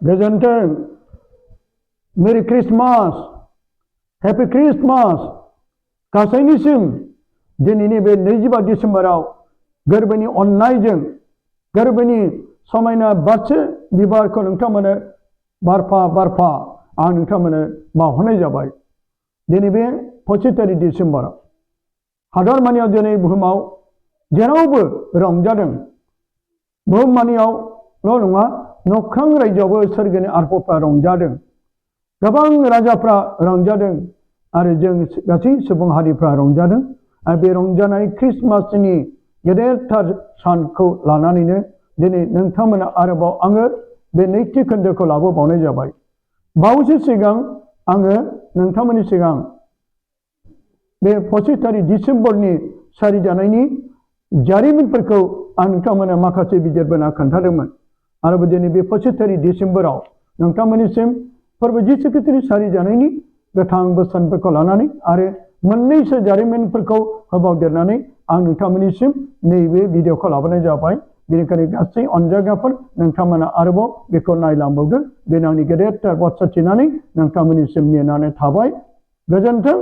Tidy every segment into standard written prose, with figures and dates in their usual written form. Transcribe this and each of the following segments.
गोजोन्थों मेरि Christmas happy Christmas गासैनिसिम दिनैनि बे 25 डिसेम्बराव गोरबोनि अननायजों गोरबोनि समायना बारसे बिबारखौ नोंथांमोननो बारफा बारफा आं नोंथांमोननो बावहरनाय जाबाय। दिनै बे 25 डिसेम्बर हादरमानियाव दिनै बुहुमाव जेरावबो रंजादों। बुहुममानियावल' नङा नख्रां रायजोआवबो सोरगोनि आरबफ्रा रंजादों। गोबां राजाफ्रा रंजादों आरो जों गासै सुबुं हारिफ्रा रंजादों। आरो बे रंजानाय क्रिसमासनि गेदेरथार सानखौ लानानैनो दिनै नोंथांमोना आरोबाव आङो बे नैथि खोन्दोखौ लाबोबावनाय जाबाय। बावैसो सिगां आङो नोंथांमोननि सिगां बे 25 डिसेम्बरनि सारिजानायनि जारिमिनफोरखौ आं नोंथांमोननो माखासे बिजिरबोना खोन्थादोंमोन। आरो दिनै बे 25 डिसेम्बराव नोंथांमोननिसिम फोरबो जिसु खृष्टनि सारिजानायनि गोथां बोसोनफोरखौ लानानै आरो मोननैसो जारिमिनफोरखौ होबावदेरनानै आं नोंथांमोननिसिम नैबे भिडिअखौ लाबोनाय जाबाय। बेनिखायनो गासै अनजायग्राफोर नोंथांमोना आरोबाव बेखौ नायलांबावदो। बेनो आंनि गेदेरथार बाथ्रा थिनानै नोंथांमोननिसिम नेनानै थाबाय। गोजोन्थों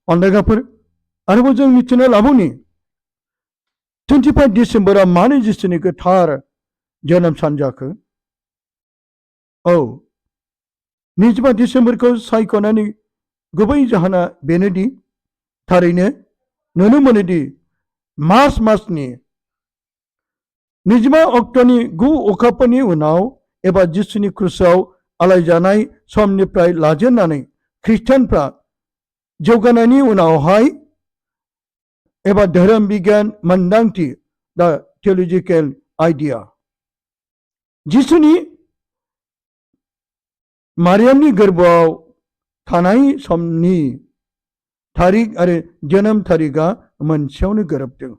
अनजायग्राफोर। आरोबाव जों मिथिनो लाबावनि 25 डिसेम्बरा मानो जिसुनि गोथार जोनोम सान जाखो? औ 25 डिसेम्बरखौ सायख'नायनि गुबै जाहोना बेनोदि थारैनो नुनो मोनोदि मार्च मासनि 25 अक्ट'नि 9 अखाफोरनि उनाव एबा जिसुनि क्रुसाव आलायजानाय समनिफ्राय लाजेननानै खृष्टानफ्रा जौगानायनि उनावहाय एबा धोरोम बिगियान मोन्दांथि दा थिय'लजिकेल आइडिया जिसुनि मारियामनि गोरबोआव थानाय समनि थारिख आरो जोनोम थारिखआ मोनसेयावनो गोरोबदों।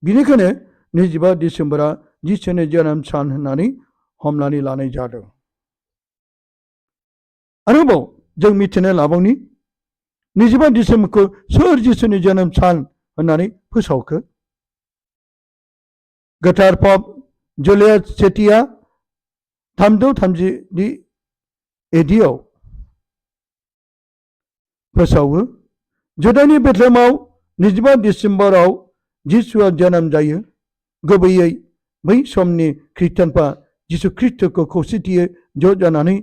बेनिखायनो 25 डिसेम्बरा जिसुनि जोनोम सान होननानै हमनानै लानाय जादों। आरोबाव जों मिथिनो लाबावनि 25 डिसेम्बरखौ सोर जिसुनि जोनोम सान होननानै फोसावखो? गोथार पप जुलियास सेथिया 330 एडियाव फोसावो। जुदानि बेथलेहमाव 25 डिसेम्बराव जिसुआ जोनोम जायो। गुबैयै बै समनि खृष्टानफ्रा जिसु खृष्टखौ खौसेथियै ज' जानानै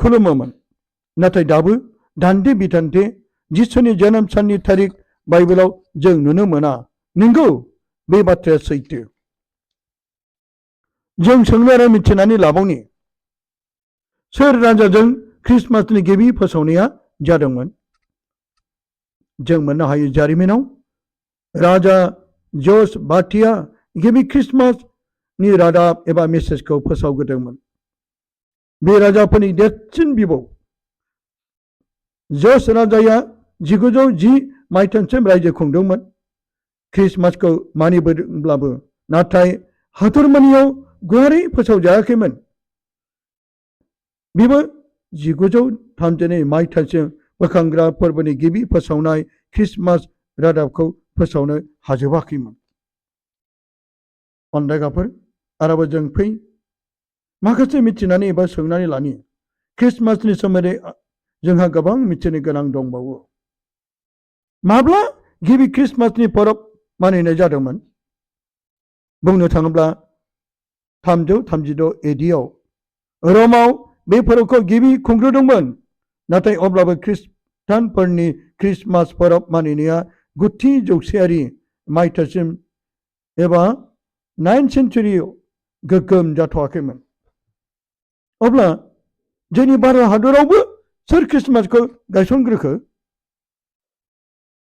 खुलुमोमोन। नाथाय दाबो दान्थे बिदान्थे जिसुनि जोनोम साननि थारिख बाइबेलाव जों नुनो मोना। नंगौ, बे बाथ्राया सैथो। जों सोंनो आरो मिथिनानै लाबावनि सोर राजाजों क्रिसमासनि गिबि फोसावनाया जादोंमोन? जों मोननो हायो जारिमिनाव राजा जस बाथिया गिबि क्रिसमासनि रादाब एबा मेसेजखौ फोसावग्रोदोंमोन। बे राजाफोरनि देरसिन बिबौ जस राजाया 1910 मायथाइसिम रायजो खुंदोंमोन। क्रिसमासखौ मानिबोदोंब्लाबो नाथाय हादरमानियाव गुवारै फोसावजायाखैमोन। बेबो 1932 मायथाइसिम बोखांग्रा फोरबोनि गिबि फोसावनाय क्रिसमास रादाबखौ फोसावनो हाजोबाखैमोन। अनजायग्राफोर आरोबाव जों फै माखासे मिथिनानै एबा सोंनानै लानि क्रिसमासनि सोमोन्दै जोंहा गोबां मिथिनो गोनां दंबावो। माब्ला गिबि क्रिसमासनि फोरबो मानिनाय जादोंमोन? बुंनो थाङोब्ला 336 एडियाव रमाव बे फोरबोखौ गिबि खुंग्रोदोंमोन। नाथाय अब्लाबो खृष्टानफोरनि क्रिसमास फोरबो मानिनाया 9थि जौथायारि मायथाइसिम एबा 9th सेन्चुरियाव गोगोम जाथ'वाखैमोन। अब्ला जोंनि भारत हादरावबो सोर क्रिसमासखौ गायसनग्रोखो?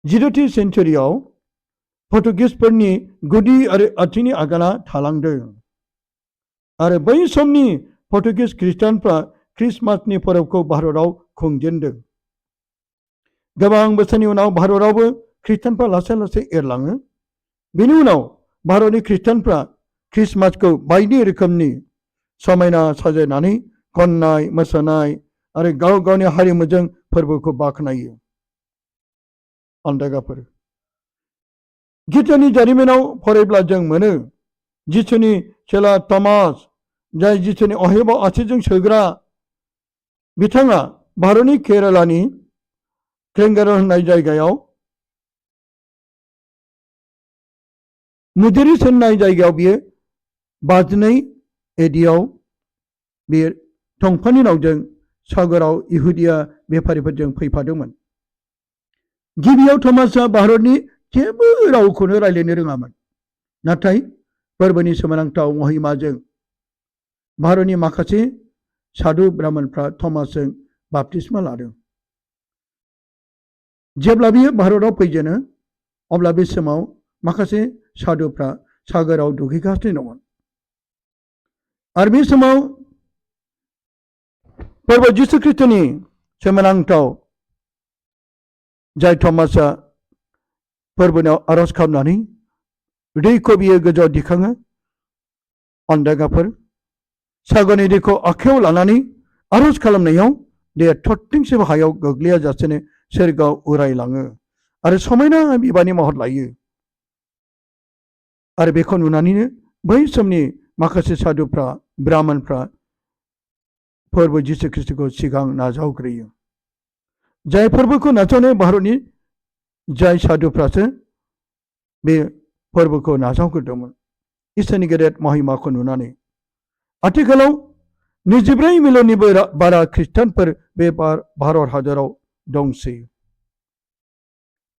16थि सेन्चुरियाव पर्तुगिसफोरनि गुदि आरो आथिंनि आगाना थालांदों आरो बै समनि पर्तुगिस खृष्टानफ्रा क्रिसमासनि फोरबोखौ भारताव खुंजेनदों। गोबां बोसोरनि उनाव भारतावबो खृष्टानफ्रा लासै लासै एरलाङो। बेनि उनाव भारतनि खृष्टानफ्रा क्रिसमासखौ बायदि रोखोमनि समायना साजायनानै खननाय मोसानाय आरो गाव गावनि हारिमुजों फोरबोखौ बाख्नायो। अनजायग्राफोर गिर्जानि जारिमिनाव फरायब्ला जों मोनो जिसुनि चेला थमास जाय जिसुनि अहेबाव आथिंजों सोग्रा बिथाङा भारतनि केरालानि क्रेंगार होननाय जायगायाव मुदिरिस होननाय जायगायाव बियो 52 एडियाव बियो दंफांनि नावजों सागराव इहुदिया बेफारिफोरजों फैफादोंमोन। गिबियाव थमासआ भारतनि जेबो रावखौनो रायज्लायनो रोङामोन, नाथाय फोरबोनि सोमोनांथाव महिमाजों भारतनि माखासे साधु ब्राह्मणफ्रा थमासजों बाप्तिस्मा लादों। जेब्ला बियो भारताव फैजेनो अब्ला बे समाव माखासे साधुफ्रा सागराव दुगैगासिनो दंमोन आरो बे समाव फोरबो जिसु ख्रिस्टनि सोमोनांथाव जाय थमासआ फोरबोनाव आरज खालामनानै दैखौ बियो गोजौआव दिखाङो। अन्दागाफोर सागरनि दैखौ आखायाव लानानै आरज खालामनायाव दैया थरथिंसेबो हायाव गोग्लैयाजासेनो सोरगोआव उरायलाङो आरो समायना बिबारनि महर लायो। आरो बेखौ नुनानैनो बै समनि माखासे साधुफ्रा ब्राह्मणफ्रा फोरबो जिसु ख्रिस्टखौ सिगां नाजावग्रोयो। जाय फोरबोखौ नाजावनाय भारतनि जाय साधुफ्रासो बे फोरबोखौ नाजावग्रोदोंमोन इसोरनि गेदेर महिमाखौ नुनानै। आथिखालाव 24 मिलियननिबो बारा खृष्टानफोर बे भारत हादराव दंसै।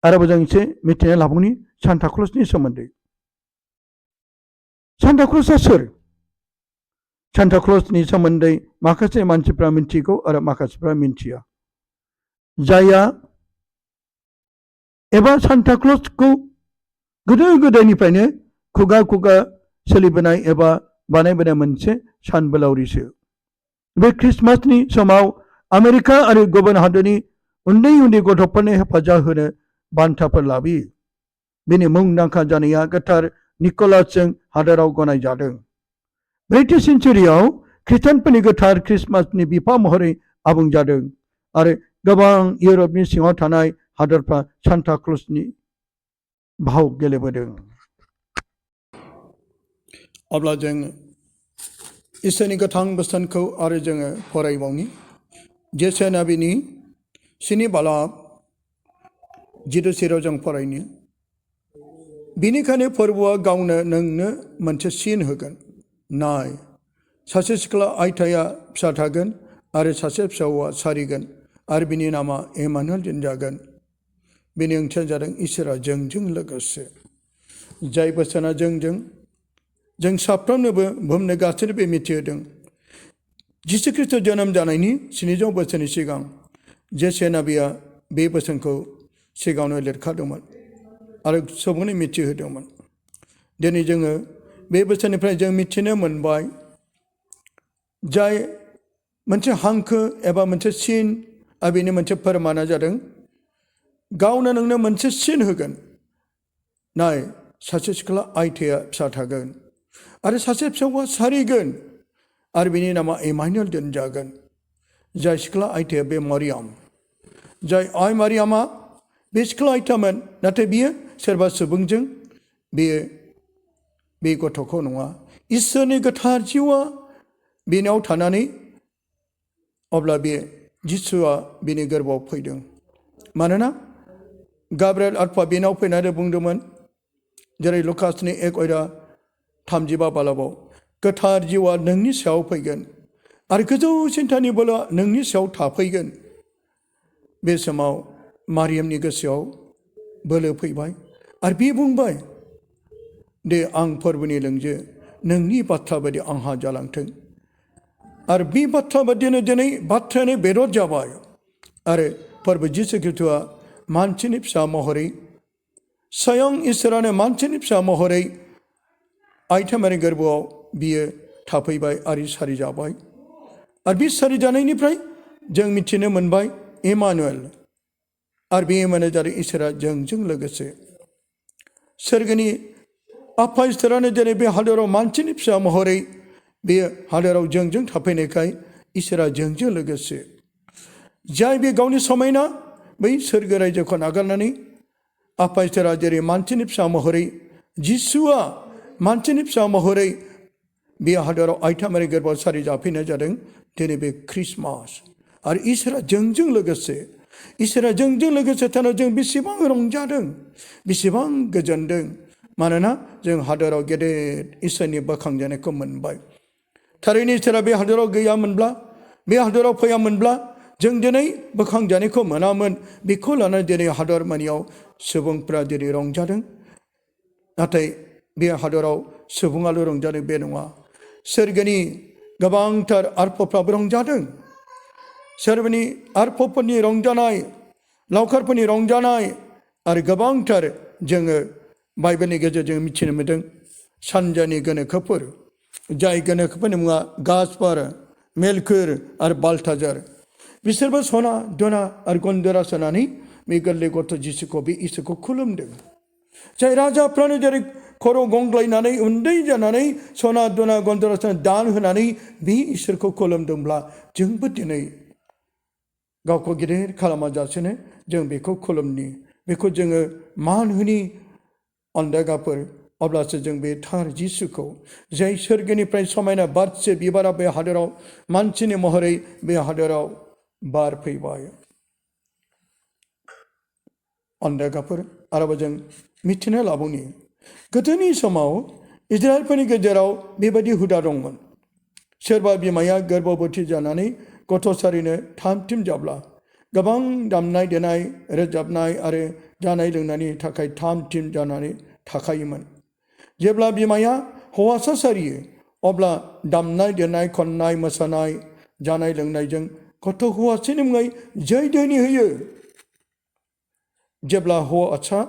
आरोबाव जों एसे मिथिना लाबावनि सान्ता क्लजनि सोमोन्दै। सान्ता क्लजआ सोर? सान्ता क्लजनि सोमोन्दै माखासे मानसिफ्रा मिथिगौ आरो माखासेफ्रा मिथिया। जायहा एबा सान्ता क्लजखौ गोदो गोदायनिफ्रायनो खुगा खुगा सोलिबोनाय एबा बानायबोनाय मोनसे सानबोलावरिसो। बे ख्रिस्टमासनि समाव आमेरिका आरो गुबुन हादरनि उन्दै उन्दै गथ'फोरनो हेफाजाब होनो बान्थाफोर लाबोयो। बेनि मुंदांखा जानाया गोथार निक'लासजों हादोराव गनायजादों। ब्रैथि सेन्चुरियाव खृष्टानफोरनि गोथार ख्रिस्टमासनि बिफा महरै आबुं जादों आरो गोबां इउरपनि सिङाव थानाय हादरफ्रा सान्ता क्लजनि भाव गेलेबोदों। अब्ला जों इसोरनि गोथां बोसोनखौ आरो जोङो फरायबावनि। जेसाया नाबिनि 7 बालाब 10 जों फरायनि। बिनिखायनो फोरबोआ गावनो नोंनो मोनसे सिन होगोन। नाय, सासे सिख्ला आइथाया फिसा थागोन आरो सासे फिसावा सारिगोन आरो बिनि नामा इमानुएल दोनजागोन। बेनि ओंथिया जादों इसोरा जोंजों लोगोसे। जाय बोसोना जों साफ्रोमनोबो बुहुमनि गासैनोबो मिथिहोदों। जिसु ख्रिस्ट जोनोम जानायनि 700 बोसोरनि सिगां जेसाया नाबिया बे बोसोनखौ सिगाङावनो लिरखादोंमोन आरो सुबुंनो मिथिहोदोंमोन। दिनै जोङो बे बोसोरनिफ्राय जों मिथिनो मोनबाय जाय मोनसे हांखो एबा मोनसे सिन आरो बेनि मोनसे फोरमाना जादों गावनो नोंनो मोनसे सिन होगोन। नाय, सासे सिख्ला आइथाया फिसा थागोन आरो सासे फिसावा सारिगोन आरो बिनि नामा इमानुएल दोनजागोन। जाय सिख्ला आइथाया बे मारियाम। जाय आइ मारियामा बे सिख्ला आइथामोन, नाथाय बियो सोरबा सुबुंजों बे गथ'खौ नङा। इसोरनि गोथार जिउआ बेनाव थानानै अब्ला बे जिसुआ बिनि गोरबोआव फैदों। मानोना गाब्रिएल आत्मा बेनाव फैनानै बुंदोंमोन, जेरै लुकासनि 1:35 बालाबाव, गोथार जिउआ नोंनि सायाव फैगोन आरो गोजौ सिन्थानि बोलोआ नोंनि सायाव थाफैगोन। बे समाव मारियामनि गोसोआव बोलो फैबाय आरो बे बुंबाय, दे आं फोरबोनि लोंजो, नोंनि बाथ्रा बायदि आंहा जालांथों। आरो बे बाथ्रा बायदिनो दिनै बाथ्रायानो बेदर जाबाय आरो फोरबो जिसु ख्रिस्टआ मानसिनि फिसा महरै, स्वयं इसोरानो मानसिनि फिसा महरै आइथामारि गोरबोआव बियो थाफैबाय आरो सारि जाबाय। आरो बे सारि जानायनिफ्राय जों मिथिनो मोनबाय इमानुएल। आरो बे इमानुएल जादों इसोरा जोंजों लोगोसे। सोरगोनि आफा इसोरानो दिनै बे हादोराव मानसिनि फिसा महरै बे हादोराव जोंजों थाफैनायखाय इसोरा जोंजों लोगोसे। जाय बे गावनि समायना बै सोरगो रायजोखौ नागारनानै आफा इसोरा जेरै मानसिनि फिसा महरै, जिसुआ मानसिनि फिसा महरै बे हादराव आइथामारि गोरबोआव सारि जाफैनाय जादों दिनै बे ख्रिस्टमास आरो इसोरा जोंजों लोगोसे थानायाव जों बेसेबां रंजादों बेसेबां गोजोनदों मानोना जों हादराव गेदेर इसोरनि बोखांजानायखौ मोनबाय थारैनो इसोरा बे हादराव गैयामोनब्ला बे हादराव फैयामोनब्ला जों दिनै बोखांजानायखौ मोनामोन बेखौ लानानै दिनै हादरमानियाव सुबुंफ्रा दिनै रंजादों नाथाय बे हादराव सुबुङाल' रंजादों बे नङा सोरगोनि गोबांथार आरफफ्राबो रंजादों सोरगोनि आरफफोरनि रंजानाय लावखारफोरनि रंजानाय आरो गोबांथार जोङो बाइबेलनि गेजेरजों मिथिनो मोनदों सानजानि गोनोखोफोर जाय गोनोखोफोरनि मुङा गासपार मेलकुर आरो बाल्टाजार बिसोरबो सना दना आरो गन्दरा सोनानै बे गोरलै गथ' जिसुखौ बे इसोरखौ खुलुमदों जाय राजाफ्रानो जेरै खर' गंग्लायनानै उन्दै जानानै सना दना गन्दरा सोना दान होनानै बे इसोरखौ खुलुमदोंब्ला जोंबो दिनै गावखौ गिदिर खालामा जासेनो जों बेखौ खुलुमनि बेखौ जोङो मान होनि अनदाइगाफोर अब्लासो जों बे थार जिसुखौ जाय सोरगोनिफ्राय समायना बारसे बिबारा बे हादराव मानसिनि महरै बे हादराव बारफैबाय अनदाइगाफोर आरोबाव जों मिथिनो लाबावनि गोदोनि समाव इजराइलफोरनि गेजेराव बेबायदि हुदा दंमोन सोरबा बिमाया गर्भबती जानानै गथ'सारिनो थाम जाब्ला गोबां दामनाय देनाय रोजाबनाय आरो जानाय लोंनायनि थाखाय थाम जानानै थाखायोमोन जेब्ला बिमाया हौवासा सारियो अब्ला दामनाय देनाय खननाय मोसानाय जानाय लोंनायजों गथ' हौवासानि मुङै जै धोनि होयो जेब्ला हौवासा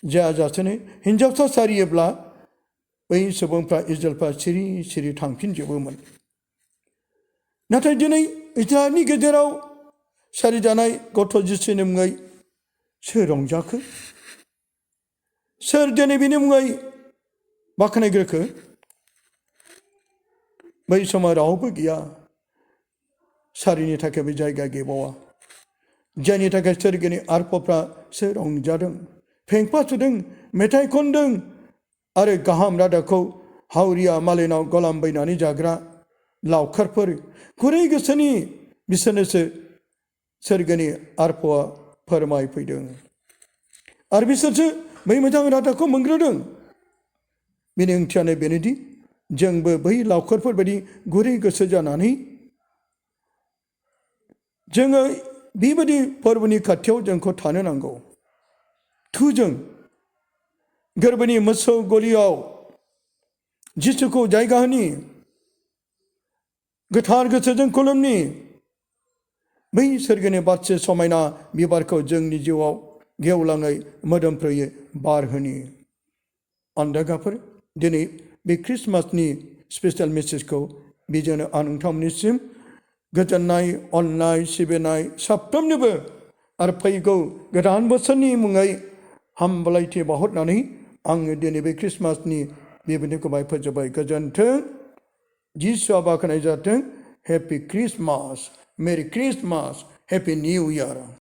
जायाजासेनो हिन्जावसा सारियोब्ला बै सुबुंफ्रा इजराइलफ्रा सिरि सिरि थांफिनजोबोमोन नाथाय दिनै इजराइलनि गेजेराव सारिजानाय गथ' जिसुनि मुङै सोर रंजाखो सोर दिनै बिनि मुङै बाख्नायग्रोखो बै समाव रावबो गैया सारिनि थाखाय बे जायगा गैबावा जायनि थाखाय सोरगिनि आरफफ्रा सोर रंजादों फेंफा सुदों मेथाइ खनदों आरो गाहाम रादाखौ हावरिया मालायनाव गलाम बायनानै जाग्रा लावखारफोर गुरै गोसोनि बिसोरनोसो सोरगोनि आरफआ फोरमायफैदों आरो बिसोरसो बै मोजां रादाखौ मोनग्रोदों बेनि ओंथियानो बेनोदि जोंबो बै लावखारफोर बायदि गुरै गोसो जानानै जोङो बेबायदि फोरबोनि खाथियाव जोंखौ थानो नांगौ थुजों गोरबोनि मोसौ गलियाव जिसुखौ जायगा होनि गोथार गोसोजों खुलुमनि बै सोरगोनि बारसे समायना बिबारखौ जोंनि जिउआव गेवलाङै मोदोमफ्रोयै बारहोनि अनदाइगाफोर दिनै बे ख्रिस्टमासनि स्पेसियेल मेसेजखौ बेजोंनो आं नोंथांमोननिसिम गोजोननाय अननाय सिबिनाय साफ्रोमनोबो आरो फैगौ गोदान बोसोरनि मुङै हामलायथि बावहरनानै आङो दिनै बे ख्रिस्टमासनि बेबायदिखौ बाय फोजोबबाय गोजोन्थों जिसुआ बाख्नाय जाथों हेपि ख्रिस्टमास मेरि ख्रिस्टमास हेपि निउ इयार